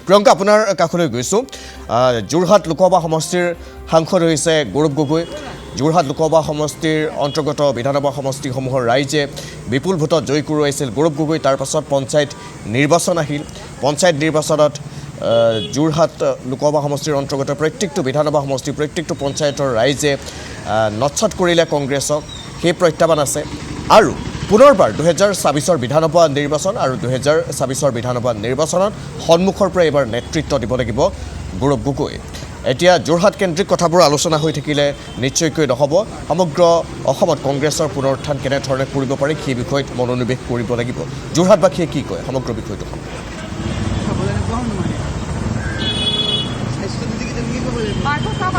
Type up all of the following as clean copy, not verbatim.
প্ৰিয়ংকা আপোনাৰ কাষলৈ গৈছোঁ যোৰহাট লোকসভা সমষ্টিৰ সাংসদ হৈছে গৌৰৱ গগৈ যোৰহাট লোকসভা সমষ্টিৰ অন্তৰ্গত বিধানসভা সমষ্টিসমূহৰ ৰাইজে বিপুল ভোটত জয়ী কৰোৱাইছিল গৌৰৱ গগৈ তাৰ পাছত পঞ্চায়ত নিৰ্বাচন আহিল পঞ্চায়ত নিৰ্বাচনত যোৰহাট লোকসভা সমষ্টিৰ অন্তৰ্গত প্ৰত্যেকটো বিধানসভা সমষ্টি প্ৰত্যেকটো পঞ্চায়তৰ ৰাইজে নচ্ছট কৰিলে কংগ্ৰেছক সেই প্ৰত্যাহ্বান আছে আৰু পুনৰবাৰ 2024 বিধানসভা নিৰ্বাচন আৰু 2024 বিধানসভা নিৰ্বাচনত সন্মুখৰ পৰা এবাৰ নেতৃত্ব দিব লাগিব গৌৰৱ গগৈ এতিয়া যোৰহাট কেন্দ্ৰিক কথাবোৰ আলোচনা হৈ থাকিলে নিশ্চয়কৈ নহ'ব সমগ্ৰ অসমত কংগ্ৰেছৰ পুনৰুত্থান কেনেধৰণে কৰিব পাৰি সেই বিষয়ত মনোনিৱেশ কৰিব লাগিব যোৰহাটবাসীয়ে কি কয় সমগ্ৰ বিষয়টো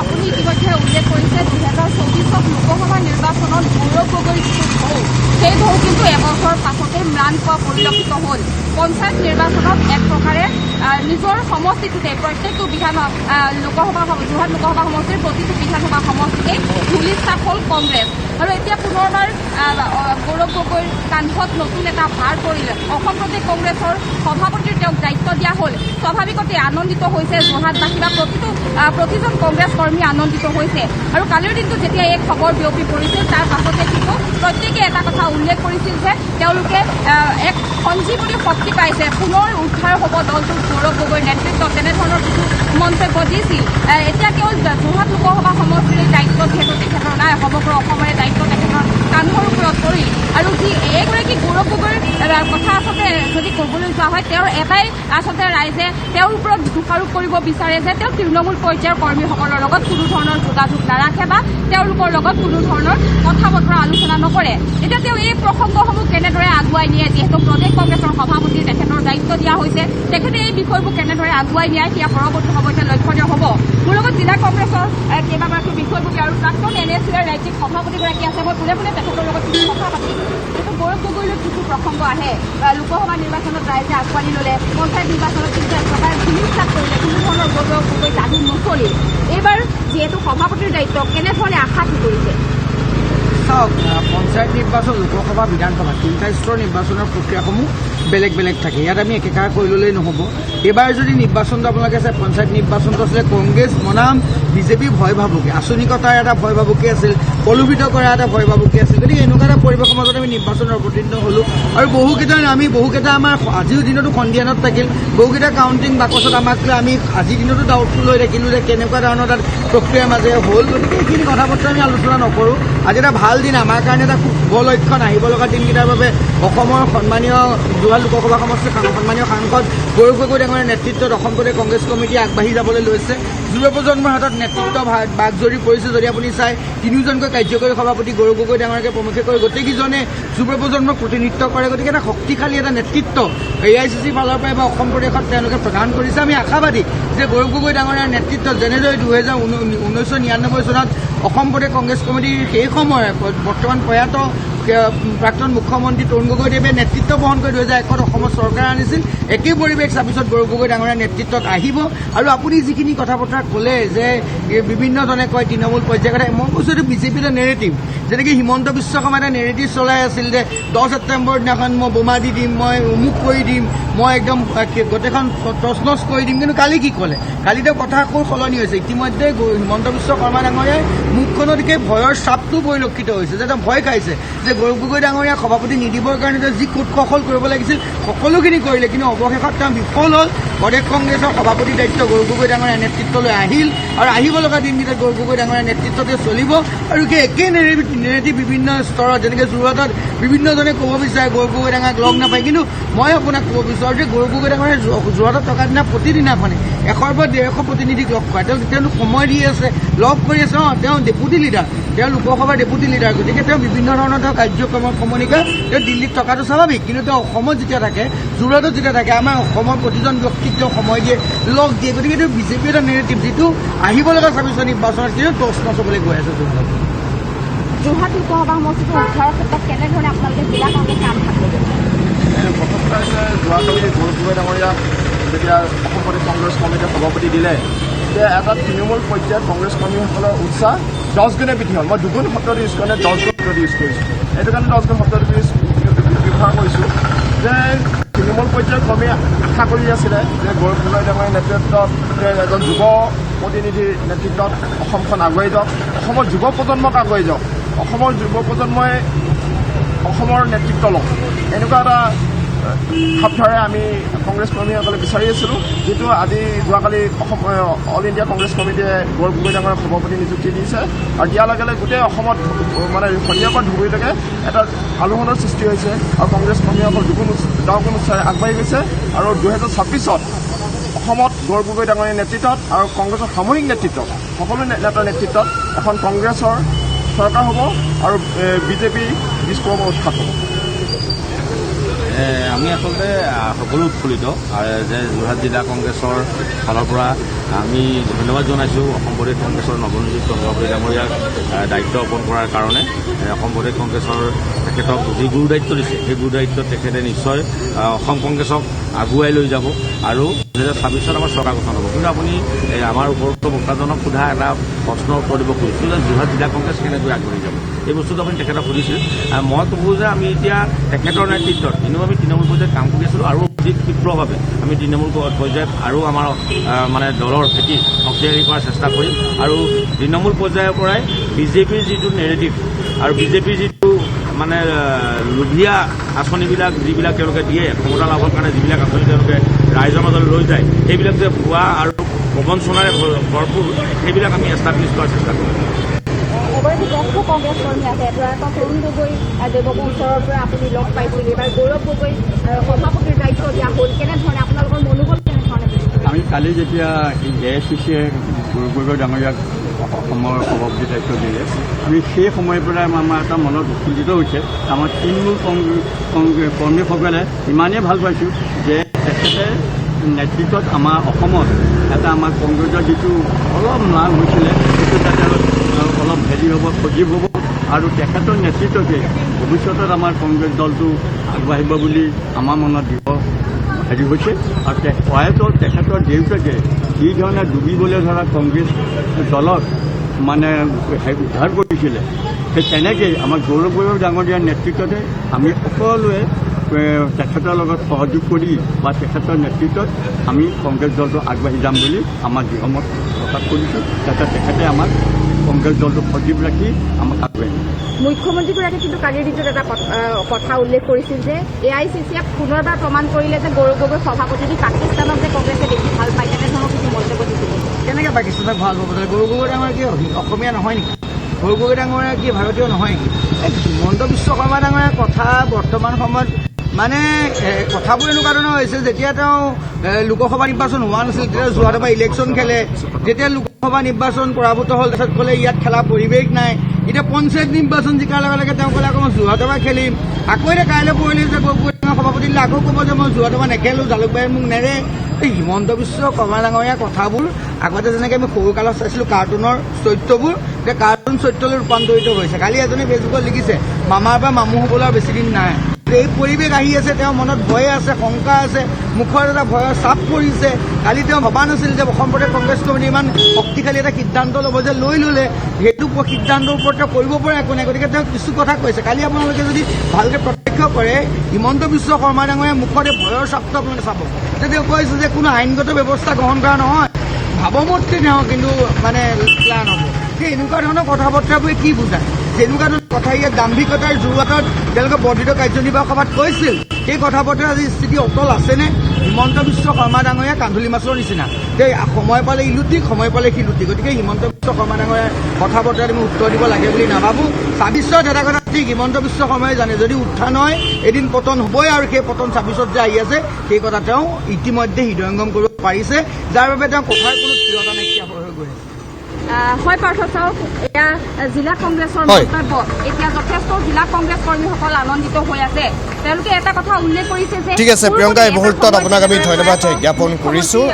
আপুনি ইতিমধ্যে উল্লেখ কৰিছে 2024 লোকসভা নিৰ্বাচনত গৌৰৱ গগৈৰ যিটো ঢৌ সেই ঢৌ কিন্তু এবছৰ পাছতে ম্লান হোৱা পৰিলক্ষিত হ'ল পঞ্চায়ত নিৰ্বাচনত এক প্ৰকাৰে নিজৰ সমষ্টিটোতে প্ৰত্যেকটো যোৰহাট লোকসভা সমষ্টিৰ প্ৰতিটো বিধানসভা সমষ্টিতে ধূলিচাত হ'ল কংগ্ৰেছ আৰু এতিয়া পুনৰবাৰ গৌৰৱ গগৈৰ কান্ধত নতুন এটা ভাৰ পৰিলে অসম প্ৰদেশ কংগ্ৰেছৰ সভাপতিৰ তেওঁক দায়িত্ব দিয়া হ'ল স্বাভাৱিকতে আনন্দিত হৈছে যোৰহাটবাসী বা প্ৰতিজন কংগ্ৰেছ কৰ্মী আনন্দিত হৈছে আৰু কালিৰ দিনটো যেতিয়া এই খবৰ বিয়পি পৰিছিল তাৰ পাছতে কিন্তু প্ৰত্যেকে এটা কথা উল্লেখ কৰিছিল যে তেওঁলোকে এক সঞ্জীৱনী শক্তি পাইছে পুনৰ উদ্ধাৰ হ'ব দলটোৰ গৌৰৱ গগৈৰ নেতৃত্বত তেনেধৰণৰ কিছু মন্তব্য দিছিল এতিয়া কেৱল যোৰহাট লোকসভা সমষ্টিৰ দায়িত্ব যিহেতু তেখেতৰ নাই সমগ্ৰ অসমৰে দায়িত্ব তেখেতৰ কান্ধৰ ওপৰত পৰিল আৰু যি এইগৰাকী গৌৰৱ গগৈৰ কথা আচলতে যদি ক'বলৈ যোৱা হয় তেওঁৰ এটাই আচলতে ৰাইজে তেওঁৰ ওপৰত দোষাৰোপ কৰিব বিচাৰে যে তেওঁ তৃণমূল পৰ্যায়ৰ কৰ্মীসকলৰ লগত কোনো ধৰণৰ যোগাযোগ নাৰাখে বা তেওঁলোকৰ লগত কোনো ধৰণৰ কথা বতৰা আলোচনা নকৰে এতিয়া তেওঁ এই প্ৰসংগসমূহ কেনেদৰে আগুৱাই নিয়ে যিহেতু প্ৰদেশ কংগ্ৰেছৰ সভাপতিৰ তেখেতৰ দায়িত্ব দিয়া হৈছে তেখেতে এই বিষয়বোৰ কেনেদৰে আগুৱাই নিয়ে সেয়া পৰৱৰ্তী সময়তে লক্ষণীয় হ'ব মোৰ লগত জিলা কংগ্ৰেছৰ কেইবাগৰাকী বিষয়ববী আৰু প্ৰাক্তন NSUৰ ৰাজ্যিক সভাপতিগৰাকী আছে মই পোনে পোনে তেখেতৰ লগত কিছু কথা পাতিম কিন্তু গৌৰৱ গগৈলৈ কিছু প্ৰসংগ আহে লোকসভা নিৰ্বাচনত ৰাইজে আঁকোৱালি ল'লে পঞ্চায়ত নিৰ্বাচনত কিন্তু এক প্ৰকাৰে ধূলিচাত কৰিলে কোনো ধৰণৰ গৌৰৱ গগৈ লাগু নচলিল এইবাৰ যিহেতু সভাপতিৰ দায়িত্ব কেনেধৰণে আশা কি কৰিছে চাওক পঞ্চায়ত নিৰ্বাচন লোকসভা বিধানসভা তিনিটা স্তৰৰ নিৰ্বাচনৰ প্ৰক্ৰিয়াসমূহ বেলেগ বেলেগ থাকে ইয়াত আমি একেকাৰ কৰি ল'লেই নহ'ব এইবাৰ যদি নিৰ্বাচনটো আপোনালোকে চাই পঞ্চায়ত নিৰ্বাচনটো আছিলে কংগ্ৰেছ বনাম বিজেপি ভয় ভাবুকি আঁচনিকতাৰ এটা ভয় ভাবুকি আছিল প্ৰলোভিত কৰা এটা ভয় ভাবুকি আছিল গতিকে এনেকুৱা এটা পৰিৱেশৰ মাজত আমি নিৰ্বাচনত অৱতীৰ্ণ হ'লোঁ আৰু বহুকেইটা আমাৰ আজিৰ দিনতো সন্ধিয়ানত থাকিল বহুকেইটা কাউণ্টিং বাকচত আমাক লৈ আমি আজিৰ দিনতো ডাউটফুল হৈ থাকিলোঁ যে কেনেকুৱা ধৰণৰ এটা প্ৰক্ৰিয়াৰ মাজেৰে হ'ল গতিকে এইখিনি কথা বতৰা আমি আলোচনা নকৰোঁ আজি এটা ভাল দিন আমাৰ কাৰণে এটা খুব শুভ লক্ষণ আহিব লগা দিনকেইটাৰ বাবে অসমৰ সন্মানীয় যোৰহাট লোকসভা সমষ্টিৰ সন্মানীয় সাংসদ গৌৰৱ গগৈ ডাঙৰীয়াৰ নেতৃত্বত অসম প্ৰদেশ কংগ্ৰেছ কমিটি আগবাঢ়ি যাবলৈ লৈছে যুৱ প্ৰজন্মৰ হাতত নেতৃত্ব বাগজৰি পৰিছে যদি আপুনি চাই তিনিওজনকৈ কাৰ্যকৰী সভাপতি গৌৰৱ গগৈ ডাঙৰীয়াকে প্ৰমুখে কৰি গোটেইকেইজনে যুৱ প্ৰজন্মক প্ৰতিনিধিত্ব কৰে গতিকে এটা শক্তিশালী এটা নেতৃত্ব AICC ফালৰ পৰা বা অসম প্ৰদেশত তেওঁলোকে প্ৰদান কৰিছে আমি আশাবাদী যে গৌৰৱ গগৈ ডাঙৰীয়াৰ নেতৃত্বত যেনেদৰে 1999 চনত অসম প্ৰদেশ কংগ্ৰেছ কমিটিৰ সেই সময়ত বৰ্তমান প্ৰয়াত প্ৰাক্তন মুখ্যমন্ত্ৰী তৰুণ গগৈদেৱে নেতৃত্ব বহন কৰি 2001 অসমত চৰকাৰ আনিছিল একেই পৰিৱেশ 2024 গৌৰৱ গগৈ ডাঙৰীয়াৰ নেতৃত্বত আহিব আৰু আপুনি যিখিনি কথা বতৰা ক'লে যে বিভিন্নজনে কয় তৃণমূল পৰ্যায়ৰ কথা মই কৈছোঁ এইটো বিজেপিৰ এটা নেৰেটিভ যেনেকৈ হিমন্ত বিশ্ব শৰ্মাই এটা নেৰেটিভ চলাই আছিল যে 10 ছেপ্টেম্বৰ দিনাখন মই বোমা দি দিম মই অমুক কৰি দিম মই একদম গোটেইখন তছনছ কৰি দিম কিন্তু কালি কি ক'লে কালি তেওঁ কথা আকৌ সলনি হৈছে ইতিমধ্যে হিমন্ত বিশ্ব শৰ্মা ডাঙৰীয়াই মুখখনতকৈ ভয়ৰ চাপটো পৰিলক্ষিত হৈছে যে তেওঁ ভয় খাইছে যে গৌৰৱ গগৈ ডাঙৰীয়াক সভাপতি নিদিবৰ কাৰণে তেওঁ যি কূটকৌশল কৰিব লাগিছিল সকলোখিনি কৰিলে কিন্তু অৱশেষত তেওঁ বিফল হ'ল প্ৰদেশ কংগ্ৰেছৰ সভাপতিৰ দায়িত্ব গৌৰৱ গগৈ ডাঙৰীয়াৰ নেতৃত্বলৈ আহিল আৰু আহিব লগা দিনকেইটাত গৌৰৱ গগৈ ডাঙৰীয়াৰ নেতৃত্বতে চলিব আৰু কি একেই নেৰেটিভ বিভিন্ন স্তৰত যেনেকৈ যোৰহাটত বিভিন্নজনে ক'ব বিচাৰে গৌৰৱ গগৈ ডাঙৰীয়াক লগ নাপায় কিন্তু মই আপোনাক ক'ব বিচাৰোঁ যে গৌৰৱ গগৈ ডাঙৰীয়াই যোৰহাটত থকা দিনা প্ৰতিদিনাখনে 100 পৰা 150 প্ৰতিনিধিক লগ পায় তেওঁলোক সময় দি আছে লগ কৰি আছে তেওঁ ডেপুটি লিডাৰ তেওঁ লোকসভাৰ ডেপুটি লিডাৰ গতিকে তেওঁ বিভিন্ন ধৰণৰ কাৰ্যক্ৰমৰ সমন্বিকা তেওঁ দিল্লীত থকাটো স্বাভাৱিক কিন্তু তেওঁ অসমত যেতিয়া থাকে যোৰহাটত যেতিয়া থাকে আমাৰ অসমৰ প্ৰতিজন ব্যক্তিক তেওঁ সময় দিয়ে লগ দিয়ে গতিকে এইটো বিজেপিৰ এটা নেৰেটিভ যিটো আহিব লগা 24 নিৰ্বাচনত কিন্তু টচ নচবলৈ গৈ আছে যোৰহাট লোকসভা সমষ্টিটো উদ্ধাৰৰ ক্ষেত্ৰত কেনেধৰণে আপোনালোকে জিলা কংগ্ৰেছ কাম থাকিব প্ৰথমতে যোৱাকালি গৌৰৱ গগৈ ডাঙৰীয়াক যেতিয়া অসম প্ৰদেশ কংগ্ৰেছ কমিটিৰ সভাপতি দিলে যে এটা তৃণমূল পৰ্যায়ত কংগ্ৰেছ কৰ্মীসকলৰ উৎসাহ 10 গুণে বৃদ্ধি হ'ল মই দুগুণ শব্দ ইউজ কৰা নাই 10 গুণ শব্দ ইউজ কৰিছোঁ এইটো কাৰণে 10 গুণ শব্দ ব্যৱহাৰ কৰিছোঁ যে তৃণমূল পৰ্যায়ৰ কৰ্মীয়ে আশা কৰি আছিলে যে গৌৰৱ গগৈ ডাঙৰীয়াৰ নেতৃত্বত এজন যুৱ প্ৰতিনিধিৰ নেতৃত্বত অসমখন আগুৱাই যাওক, অসমৰ যুৱ প্ৰজন্মক আগুৱাই যাওক, অসমৰ যুৱ প্ৰজন্মই অসমৰ নেতৃত্ব লওক, এনেকুৱা এটা ভাৱধাৰে আমি কংগ্ৰেছ কৰ্মীসকলে বিচাৰি আছিলোঁ, যিটো আজি যোৱাকালি অসম অল ইণ্ডিয়া কংগ্ৰেছ কমিটিয়ে গৌৰৱ গগৈ ডাঙৰীয়াক সভাপতি নিযুক্তি দিছে আৰু দিয়াৰ লগে লগে গোটেই অসমত মানে সন্ধিয়াৰ পৰা ধুবুৰীলৈকে এটা আলোড়নৰ সৃষ্টি হৈছে আৰু কংগ্ৰেছ কৰ্মীসকল দুগুণ উৎসাহে আগবাঢ়ি গৈছে আৰু 2026ত অসমত গৌৰৱ গগৈ ডাঙৰীয়াৰ নেতৃত্বত আৰু কংগ্ৰেছৰ সামূহিক নেতৃত্বত সকলো নেতাৰ নেতৃত্বত এখন কংগ্ৰেছৰ চৰকাৰ হ'ব আৰু বিজেপি বিস্ফোৰণ উৎখাত হ'ব। আমি আচলতে সকলো উৎফুল্লিত যে যোৰহাট জিলা কংগ্ৰেছৰ ফালৰ পৰা আমি ধন্যবাদ জনাইছোঁ অসম প্ৰদেশ কংগ্ৰেছৰ নৱনিযুক্ত সভাপতি ডাঙৰীয়াক দায়িত্ব অৰ্পণ কৰাৰ কাৰণে। অসম প্ৰদেশ কংগ্ৰেছৰ তেখেতক যি গুৰু দায়িত্ব দিছে সেই গুৰু দায়িত্বত তেখেতে নিশ্চয় অসম কংগ্ৰেছক আগুৱাই লৈ যাব আৰু 2026ত আমাৰ চৰকাৰ গঠন হ'ব। কিন্তু আপুনি আমাৰ উপৰোক্ত বক্তাজনক সোধা এটা প্ৰশ্নৰ উত্তৰ দিব খুজিছোঁ যে যোৰহাট জিলা কংগ্ৰেছ কেনেকৈ আগবাঢ়ি যাব, এই বস্তুটো আপুনি তেখেতক সুধিছিল। মই ক'ব যে আমি এতিয়া তেখেতৰ নেতৃত্বত এনেও আমি তৃণমূল পৰ্যায়ত কাম কৰি আছিলোঁ আৰু অধিক তীব্ৰভাৱে আমি তৃণমূল পৰ্যায়ত আৰু আমাৰ মানে দলৰ ভেটি শক্তিশালী কৰাৰ চেষ্টা কৰিম আৰু তৃণমূল পৰ্যায়ৰ পৰাই বিজেপিৰ যিটো নেৰেটিভ আৰু বিজেপিৰ যিটো মানে লোভীয়া আঁচনিবিলাক যিবিলাক তেওঁলোকে দিয়ে ক্ষমতা লাভৰ কাৰণে যিবিলাক আঁচনি তেওঁলোকে ৰাইজৰ মাজলৈ লৈ যায় সেইবিলাক যে ভুৱা আৰু প্ৰবঞ্চনাৰে ভৰপূৰ সেইবিলাক আমি এষ্টাব্লিছ কৰাৰ চেষ্টা কৰিম। এগৰাকী জ্যেষ্ঠ কংগ্ৰেছ কৰ্মী আছে, এগৰাকী তৰুণ গগৈ দেৱকৰ ওচৰৰ পৰা আপুনি লগ পাইছিল, এইবাৰ গৌৰৱ গগৈ সভাপতিৰ দায়িত্ব দিয়া হ'ল, কেনেধৰণে আপোনালোকৰ মনোবল কেনেধৰণে? আমি কালি যেতিয়া AICCয়ে গৌৰৱ গগৈ ডাঙৰীয়াক অসমৰ সভাপতি দায়িত্ব দিলে, আমি সেই সময়ৰ পৰাই আমাৰ এটা মনত উৎফুল্লিত হৈছে। আমাৰ তৃণমূল কৰ্মীসকলে ইমানেই ভাল পাইছোঁ যে তেখেতে নেতৃত্বত আমাৰ অসমত এটা আমাৰ কংগ্ৰেছৰ যিটো অলপ ম্লান হৈছিলে সেইটো যাতে অলপ হেৰি হ'ব, সজীৱ হ'ব আৰু তেখেতৰ নেতৃত্বতে ভৱিষ্যতত আমাৰ কংগ্ৰেছ দলটো আগবাঢ়িব বুলি আমাৰ মনত হেৰি হৈছে। আৰু প্ৰয়াত তেখেতৰ দেউতাকে যিধৰণে ডুবিবলৈ ধৰা কংগ্ৰেছ দলক মানে উদ্ধাৰ কৰিছিলে, সেই তেনেকেই আমাৰ গৌৰৱ গগৈ ডাঙৰীয়াৰ নেতৃত্বতে আমি সকলোৱে তেখেতৰ লগত সহযোগ কৰি বা তেখেতৰ নেতৃত্বত আমি কংগ্ৰেছ দলটো আগবাঢ়ি যাম বুলি আমাৰ দৃঢ়মত প্ৰকাশ কৰিছোঁ, যাতে তেখেতে আমাক কংগ্ৰেছ দলটো সজীৱ ৰাখি আমাক আগুৱাই নিয়ে। মুখ্যমন্ত্ৰীগৰাকীয়ে কিন্তু কালিৰ দিনটোত এটা কথা উল্লেখ কৰিছিল যে AICCয়ে পুনৰবাৰ প্ৰমাণ কৰিলে যে গৌৰৱ গগৈ সভাপতি দি পাকিস্তানক যে কংগ্ৰেছে দেখি ভাল পায়, তেনেধৰণৰ কিছু মন্তব্য দিছিল। কেনেকৈ পাকিস্তানক ভাল পাব? গৌৰৱ গগৈ ডাঙৰীয়া কি অসমীয়া নহয় নেকি? গৌৰৱ গগৈ ডাঙৰীয়া কি ভাৰতীয় নহয় নেকি? হিমন্ত বিশ্ব শৰ্মা ডাঙৰীয়াৰ কথা বৰ্তমান সময়ত মানে কথাবোৰ এনেকুৱা ধৰণৰ হৈছে, যেতিয়া তেওঁ লোকসভা নিৰ্বাচন হোৱা নাছিল তেতিয়া যোৰহাটৰ পৰা ইলেকশ্যন খেলে, যেতিয়া লোকসভা নিৰ্বাচন পৰাভূত হ'ল তাৰপিছত ক'লে ইয়াত খেলা পৰিৱেশ নাই, এতিয়া পঞ্চায়ত নিৰ্বাচন জিকাৰ লগে লগে তেওঁ ক'লে আকৌ মই যোৰহাটৰ পৰা খেলিম, আকৌ এতিয়া কাইলৈ পৰহিলে যে গৌৰৱ গগৈ সভাপতি দিলে আকৌ ক'ব যে মই যোৰহাটৰ পৰা নেখেলোঁ, জালুকবাৰীয়ে মোক নেৰে। এই হিমন্ত বিশ্ব শৰ্মা ডাঙৰীয়া কথাবোৰ আগতে যেনেকৈ আমি সৰুকালত চাইছিলোঁ কাৰ্টুনৰ চৰিত্ৰবোৰ, এতিয়া কাৰ্টুন চৰিত্ৰলৈ ৰূপান্তৰিত হৈছে। কালি এজনে ফেচবুকত লিখিছে মামাৰ পৰা মামু হ'বলৈ বেছি দিন নাই। এই পৰিৱেশ আহি আছে, তেওঁৰ মনত ভয় আছে, শংকা আছে, মুখত এটা ভয়ৰ চাপ পৰিছে। কালি তেওঁ ভবা নাছিল যে অসম প্ৰদেশ কংগ্ৰেছ কমিটি ইমান শক্তিশালী এটা সিদ্ধান্ত ল'ব, যে লৈ ল'লে সেইটো সিদ্ধান্তৰ ওপৰত তেওঁ কৰিব পৰা একো নাই, গতিকে তেওঁ কিছু কথা কৈছে। কালি আপোনালোকে যদি ভালকৈ প্ৰত্যক্ষ কৰে হিমন্ত বিশ্ব শৰ্মা ডাঙৰীয়াৰ মুখত এই ভয়ৰ চাপটো আপোনালোকে চাব, যে তেওঁ কৈছে যে কোনো আইনগত ব্যৱস্থা গ্ৰহণ কৰা নহয়, ভাৱমূৰ্তি তেওঁ কিন্তু মানে প্লান হ'ব। সেই এনেকুৱা ধৰণৰ কথা বতৰাবোৰে কি বুজায়? যেনেকুৱা ধৰণৰ কথা ইয়াত দাম্ভিকতাৰ যোৰহাটত তেওঁলোকে বৰ্ধিত কাৰ্যনিৰ্বাহক সভাত কৈছিল, সেই কথা বতৰা আজি স্থিতি অটল আছেনে? হিমন্ত বিশ্ব শৰ্মা ডাঙৰীয়া কান্ধুলি মাছৰ নিচিনা, যে সময় পালে ইলুটিক, সময় পালে শিলুটি। গতিকে হিমন্ত বিশ্ব শৰ্মা ডাঙৰীয়াৰ কথা বতৰাত আমি উত্তৰ দিব লাগে বুলি নাভাবোঁ। 26ত এটা কথা ঠিক, হিমন্ত বিশ্ব শৰ্মাই জানে যদি উত্থান হয় এদিন পতন হ'বই, আৰু সেই পতন 26ত যে আহি আছে সেই কথা তেওঁ ইতিমধ্যে হৃদয়ংগম কৰিব পাৰিছে, যাৰ বাবে তেওঁ কথাৰ কোনো স্থিৰতা নাইকিয়া হৈ গৈ আছে। হয় পাৰ্থ চাওক, এয়া জিলা কংগ্ৰেছৰ মন্তব্য। এতিয়া যথেষ্ট জিলা কংগ্ৰেছ কৰ্মীসকল আনন্দিত হৈ আছে। তেওঁলোকে এটা কথা উল্লেখ কৰিছে যে ঠিক আছে প্ৰিয়ংকা, এই মুহূৰ্তত আপোনাক আমি ধন্যবাদ জ্ঞাপন কৰিছোঁ।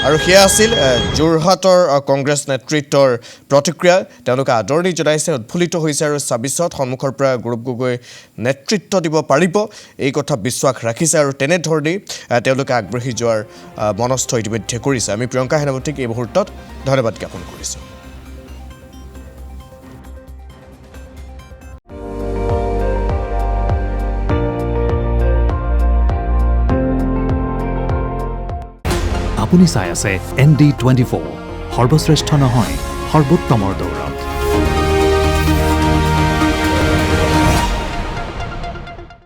আৰু সেয়া আছিল যোৰহাটৰ কংগ্ৰেছ নেতৃত্বৰ প্ৰতিক্ৰিয়া। তেওঁলোকে আদৰণি জনাইছে, উৎফুল্লিত হৈছে আৰু 26ত সন্মুখৰ পৰা গৌৰৱ গগৈ নেতৃত্ব দিব পাৰিব এই কথা বিশ্বাস ৰাখিছে আৰু তেনেধৰণেই তেওঁলোকে আগবাঢ়ি যোৱাৰ মনস্থ ইতিমধ্যে কৰিছে। আমি প্ৰিয়ংকা সেনাপতিক এই মুহূৰ্তত ধন্যবাদ জ্ঞাপন কৰিছোঁ। আপুনি চাই আছে ND24 সৰ্বশ্ৰেষ্ঠ নহয় সৰ্বোত্তমৰ দৌৰ